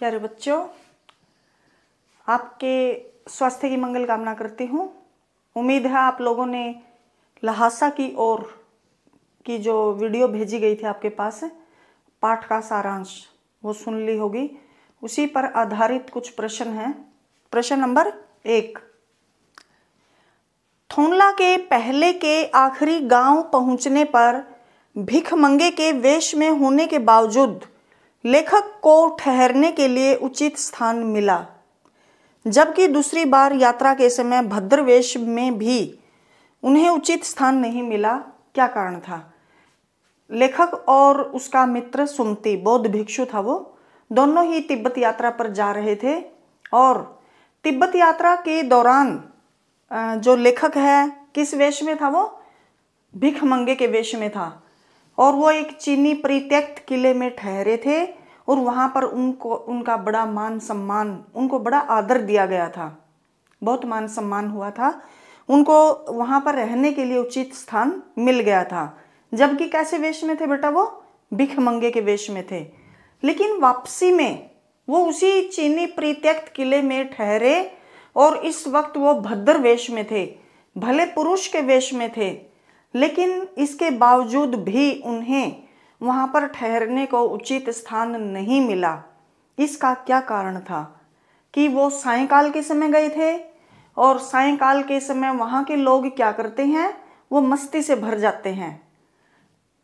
प्यारे बच्चों, आपके स्वास्थ्य की मंगल कामना करती हूँ। उम्मीद है आप लोगों ने लहासा की ओर की जो वीडियो भेजी गई थी आपके पास, पाठ का सारांश, वो सुन ली होगी। उसी पर आधारित कुछ प्रश्न हैं। प्रश्न नंबर 1, थोनला के पहले के आखिरी गांव पहुंचने पर भिखमंगे के वेश में होने के बावजूद लेखक को ठहरने के लिए उचित स्थान मिला, जबकि दूसरी बार यात्रा के समय भद्र वेश में भी उन्हें उचित स्थान नहीं मिला। क्या कारण था? लेखक और उसका मित्र सुमति, बौद्ध भिक्षु था, वो दोनों ही तिब्बत यात्रा पर जा रहे थे और तिब्बत यात्रा के दौरान जो लेखक है किस वेश में था? वो भिखमंगे के वेश में था और वो एक चीनी परित्यक्त किले में ठहरे थे और वहाँ पर उनका बड़ा मान सम्मान, उनको बड़ा आदर दिया गया था, बहुत मान सम्मान हुआ था। उनको वहाँ पर रहने के लिए उचित स्थान मिल गया था, जबकि कैसे वेश में थे बेटा? वो भिखमंगे के वेश में थे। लेकिन वापसी में वो उसी चीनी परित्यक्त किले में ठहरे और इस वक्त वो भद्र वेश में थे, भले पुरुष के वेश में थे, लेकिन इसके बावजूद भी उन्हें वहाँ पर ठहरने को उचित स्थान नहीं मिला। इसका क्या कारण था? कि वो सायंकाल के समय गए थे और सायंकाल के समय वहाँ के लोग क्या करते हैं? वो मस्ती से भर जाते हैं,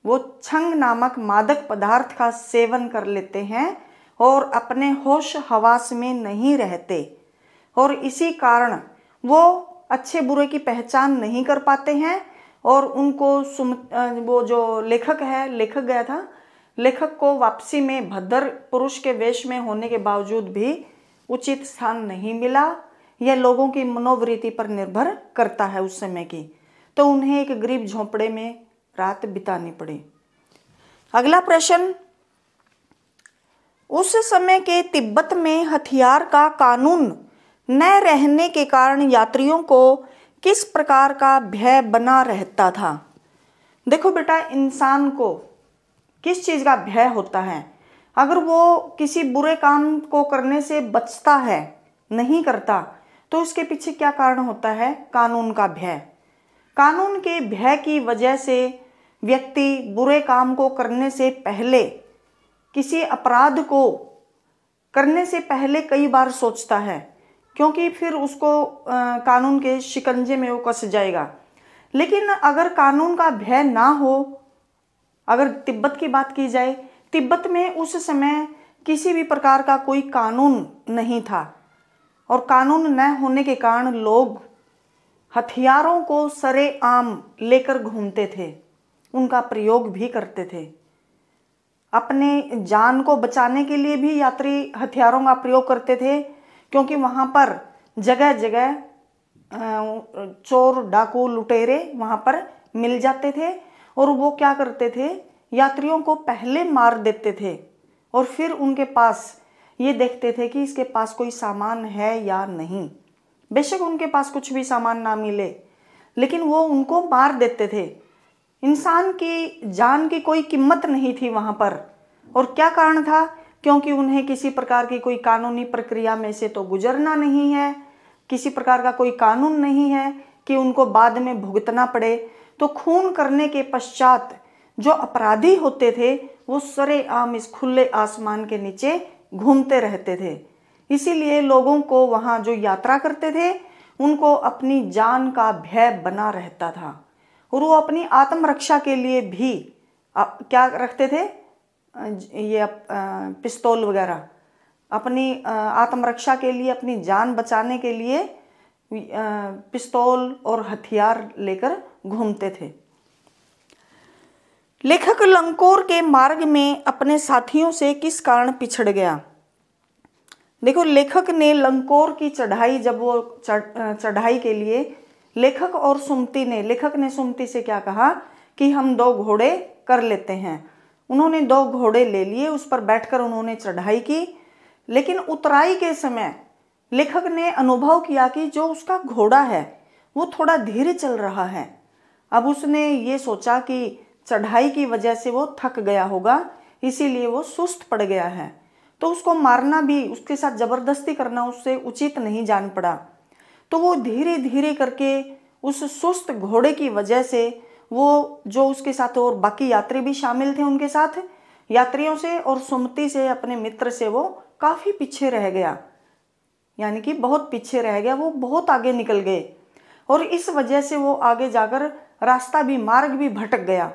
वो छंग नामक मादक पदार्थ का सेवन कर लेते हैं और अपने होश हवास में नहीं रहते और इसी कारण वो अच्छे बुरे की पहचान नहीं कर पाते हैं और उनको वो जो लेखक है, लेखक गया था, लेखक को वापसी में भद्र पुरुष के वेश में होने के बावजूद भी उचित स्थान नहीं मिला। यह लोगों की मनोवृत्ति पर निर्भर करता है उस समय की, तो उन्हें एक गरीब झोंपड़े में रात बितानी पड़ी। अगला प्रश्न, उस समय के तिब्बत में हथियार का कानून न रहने के कारण यात्रियों को किस प्रकार का भय बना रहता था? देखो बेटा, इंसान को किस चीज़ का भय होता है? अगर वो किसी बुरे काम को करने से बचता है, नहीं करता, तो उसके पीछे क्या कारण होता है? कानून का भय। कानून के भय की वजह से व्यक्ति बुरे काम को करने से पहले, किसी अपराध को करने से पहले कई बार सोचता है, क्योंकि फिर उसको कानून के शिकंजे में वो कस जाएगा। लेकिन अगर कानून का भय ना हो, अगर तिब्बत की बात की जाए, तिब्बत में उस समय किसी भी प्रकार का कोई कानून नहीं था और कानून न होने के कारण लोग हथियारों को सरेआम लेकर घूमते थे, उनका प्रयोग भी करते थे। अपने जान को बचाने के लिए भी यात्री हथियारों का प्रयोग करते थे, क्योंकि वहाँ पर जगह जगह चोर, डाकू, लुटेरे वहाँ पर मिल जाते थे और वो क्या करते थे? यात्रियों को पहले मार देते थे और फिर उनके पास ये देखते थे कि इसके पास कोई सामान है या नहीं। बेशक उनके पास कुछ भी सामान ना मिले, लेकिन वो उनको मार देते थे। इंसान की जान की कोई कीमत नहीं थी वहाँ पर। और क्या कारण था? क्योंकि उन्हें किसी प्रकार की कोई कानूनी प्रक्रिया में से तो गुजरना नहीं है, किसी प्रकार का कोई कानून नहीं है कि उनको बाद में भुगतना पड़े। तो खून करने के पश्चात जो अपराधी होते थे वो सरेआम इस खुले आसमान के नीचे घूमते रहते थे। इसीलिए लोगों को वहाँ जो यात्रा करते थे उनको अपनी जान का भय बना रहता था और वो अपनी आत्मरक्षा के लिए भी क्या रखते थे? ये पिस्तौल वगैरह, अपनी आत्मरक्षा के लिए, अपनी जान बचाने के लिए पिस्तौल और हथियार लेकर घूमते थे। लेखक लंकोर के मार्ग में अपने साथियों से किस कारण पिछड़ गया? देखो, लेखक ने लंकोर की चढ़ाई, जब वो चढ़ाई के लिए लेखक ने सुमति से क्या कहा कि हम 2 घोड़े कर लेते हैं। उन्होंने 2 घोड़े ले लिए, उस पर बैठकर उन्होंने चढ़ाई की। लेकिन उतराई के समय लेखक ने अनुभव किया कि जो उसका घोड़ा है वो थोड़ा धीरे चल रहा है। अब उसने ये सोचा कि चढ़ाई की वजह से वो थक गया होगा, इसीलिए वो सुस्त पड़ गया है। तो उसको मारना भी, उसके साथ जबरदस्ती करना उससे उचित नहीं जान पड़ा। तो वो धीरे धीरे करके उस सुस्त घोड़े की वजह से वो, जो उसके साथ और बाकी यात्री भी शामिल थे उनके साथ, यात्रियों से और सुमति से, अपने मित्र से वो काफी पीछे रह गया, यानी कि बहुत पीछे रह गया। वो बहुत आगे निकल गए और इस वजह से वो आगे जाकर रास्ता भी, मार्ग भी भटक गया।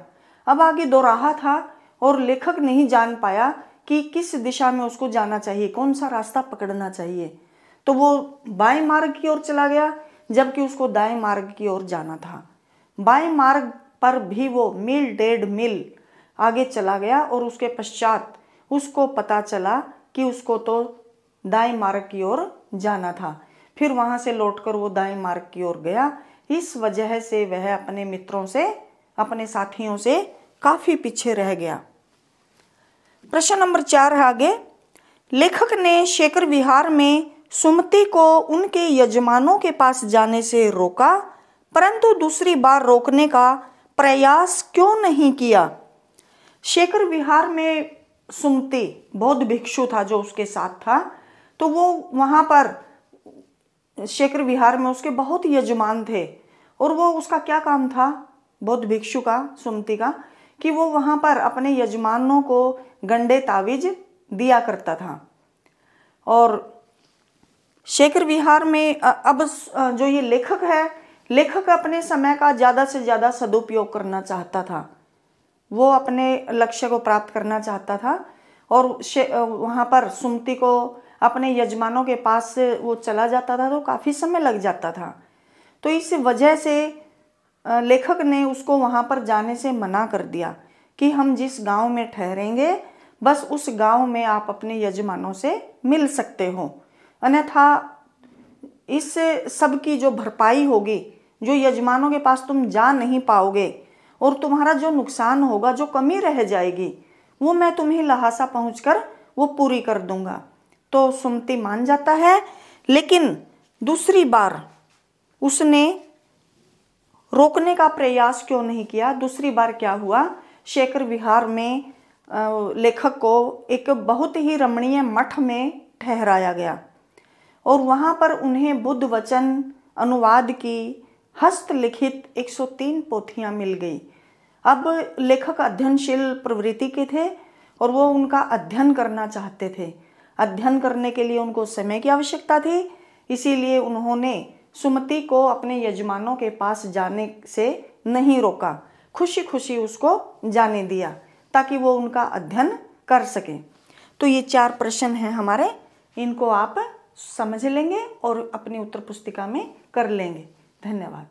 अब आगे दोराहा था और लेखक नहीं जान पाया कि किस दिशा में उसको जाना चाहिए, कौन सा रास्ता पकड़ना चाहिए। तो वो बाएं मार्ग की ओर चला गया, जबकि उसको दाएं मार्ग की ओर जाना था। बाएं मार्ग पर भी वो मील 1.5 मील आगे चला गया और उसके पश्चात उसको पता चला कि उसको तो दाएं मार्ग की ओर जाना था। फिर वहां से लौटकर वो दाएं मार्ग की ओर गया। इस वजह से वह अपने मित्रों से, अपने साथियों से काफी पीछे रह गया। प्रश्न नंबर 4 है आगे। लेखक ने शेखर विहार में सुमति को उनके यजमानों के पास जाने से रोका, परंतु दूसरी बार रोकने का प्रयास क्यों नहीं किया? शेखर विहार में सुमति बौद्ध भिक्षु था जो उसके साथ था। तो वो वहां पर शेखर विहार में उसके बहुत यजमान थे और वो, उसका क्या काम था बौद्ध भिक्षु का, सुमति का, कि वो वहां पर अपने यजमानों को गंडे तावीज दिया करता था। और शेखर विहार में अब जो ये लेखक है, लेखक अपने समय का ज़्यादा से ज़्यादा सदुपयोग करना चाहता था। वो अपने लक्ष्य को प्राप्त करना चाहता था और वहाँ पर सुमति को अपने यजमानों के पास से वो चला जाता था तो काफ़ी समय लग जाता था। तो इस वजह से लेखक ने उसको वहाँ पर जाने से मना कर दिया कि हम जिस गांव में ठहरेंगे बस उस गांव में आप अपने यजमानों से मिल सकते हो, अन्यथा इस सब की जो भरपाई होगी, जो यजमानों के पास तुम जा नहीं पाओगे और तुम्हारा जो नुकसान होगा, जो कमी रह जाएगी, वो मैं तुम्हें लहासा पहुंचकर वो पूरी कर दूंगा। तो सुमति मान जाता है, लेकिन दूसरी बार उसने रोकने का प्रयास क्यों नहीं किया? दूसरी बार क्या हुआ, शेखर विहार में लेखक को एक बहुत ही रमणीय मठ में ठहराया गया और वहाँ पर उन्हें बुद्ध वचन अनुवाद की हस्तलिखित 103 पोथियाँ मिल गई। अब लेखक अध्ययनशील प्रवृत्ति के थे और वो उनका अध्ययन करना चाहते थे। अध्ययन करने के लिए उनको समय की आवश्यकता थी, इसीलिए उन्होंने सुमति को अपने यजमानों के पास जाने से नहीं रोका, खुशी खुशी उसको जाने दिया ताकि वो उनका अध्ययन कर सके। तो ये 4 प्रश्न हैं हमारे, इनको आप समझ लेंगे और अपनी उत्तर पुस्तिका में कर लेंगे। धन्यवाद।